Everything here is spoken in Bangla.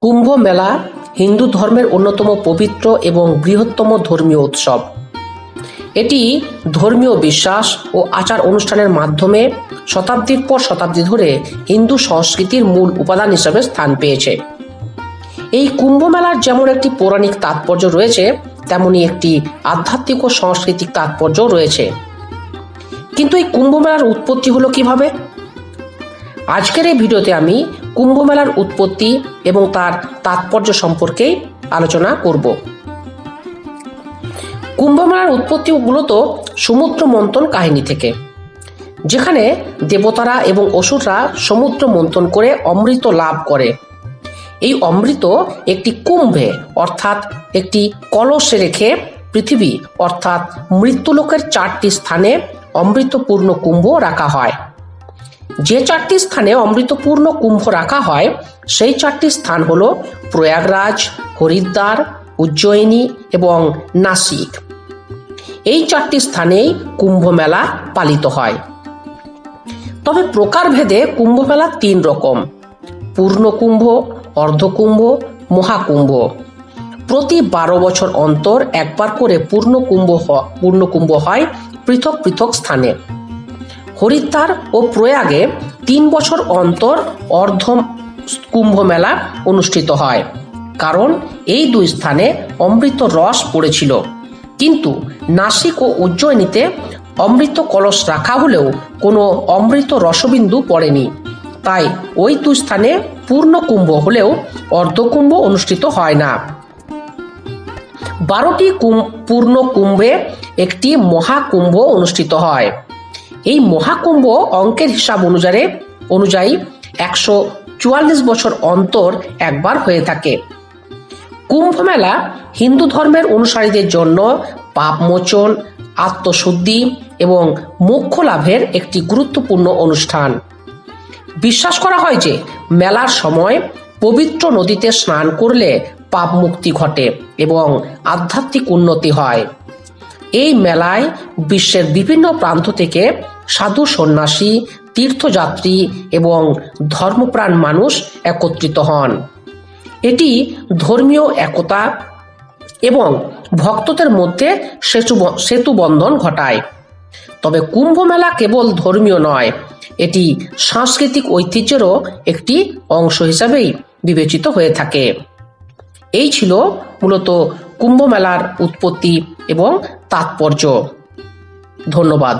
কুম্ভ মেলা হিন্দু ধর্মের অন্যতম পবিত্র এবং বৃহত্তম ধর্মীয় উৎসব। এটি ধর্মীয় বিশ্বাস ও আচার অনুষ্ঠানের মাধ্যমে শতাব্দীর পর শতাব্দী ধরে হিন্দু সংস্কৃতির মূল উপাদান হিসেবে স্থান পেয়েছে। এই কুম্ভ মেলার যেমন একটি পৌরাণিক তাৎপর্য রয়েছে, তেমনি একটি আধ্যাত্মিক ও সাংস্কৃতিক তাৎপর্য রয়েছে। কিন্তু এই কুম্ভ মেলার উৎপত্তি হলো কিভাবে? আজকের এই ভিডিওতে আমি কুম্ভ মেলার উৎপত্তি এবং তার তাৎপর্য সম্পর্কে আলোচনা করব। কুম্ভ মেলার উৎপত্তি মূলত সমুদ্র মন্থন কাহিনী থেকে, যেখানে দেবতারা এবং অসুররা সমুদ্র মন্থন করে অমৃত লাভ করে। এই অমৃত একটি কুম্ভে অর্থাৎ একটি কলসে রেখে পৃথিবী অর্থাৎ মৃত্যুলোকের 4টি স্থানে অমৃতপূর্ণ কুম্ভ রাখা হয়। যে 4টি স্থানে অমৃতপূর্ণ কুম্ভ রাখা হয় সেই 4টি স্থান হলো প্রয়াগরাজ, হরিদ্বার, উজ্জয়িনী এবং নাসিক। এই 4টি স্থানেই কুম্ভ মেলা পালিত হয়। তবে প্রকারভেদে কুম্ভ মেলা 3 রকম: পূর্ণ কুম্ভ, অর্ধকুম্ভ, মহাকুম্ভ। প্রতি 12 বছর অন্তর একবার করে পূর্ণ কুম্ভ হয় পৃথক পৃথক স্থানে। হরিদ্বার ও প্রয়াগে 3 বছর অন্তর অর্ধ কুম্ভ মেলা অনুষ্ঠিত হয়, কারণ এই 2 স্থানে অমৃত রস পড়েছিল। কিন্তু নাসিক ও উজ্জয়িনীতে অমৃত কলস রাখা হলেও কোনো অমৃত রসবিন্দু পড়েনি, তাই ওই 2 স্থানে পূর্ণ কুম্ভ হলেও অর্ধকুম্ভ অনুষ্ঠিত হয় না। 12টি পূর্ণ কুম্ভে একটি মহাকুম্ভ অনুষ্ঠিত হয়। এই মহাকুম্ভ অঙ্কের হিসাব অনুযায়ী 144 বছর অন্তর একবার হয়ে থাকে। কুম্ভ মেলা হিন্দু ধর্মের অনুসারীদের জন্য পাপমোচন, আত্মশুদ্ধি এবং মোক্ষ লাভের একটি গুরুত্বপূর্ণ অনুষ্ঠান। বিশ্বাস করা হয় যে মেলার সময় পবিত্র নদীতে স্নান করলে পাপ মুক্তি ঘটে এবং আধ্যাত্মিক উন্নতি হয়। এই মেলায় বিশ্বের বিভিন্ন প্রান্ত থেকে সাধু, সন্ন্যাসী, তীর্থযাত্রী এবং ধর্মপ্রাণ মানুষ একত্রিত হন। এটি ধর্মীয় একতা এবং ভক্তদের মধ্যে সেতু বন্ধন ঘটায়। তবে কুম্ভ মেলা কেবল ধর্মীয় নয়, এটি সাংস্কৃতিক ঐতিহ্যেরও একটি অংশ হিসাবেই বিবেচিত হয়ে থাকে। এই ছিল মূলত কুম্ভ মেলার উৎপত্তি এবং তাৎপর্য। ধন্যবাদ।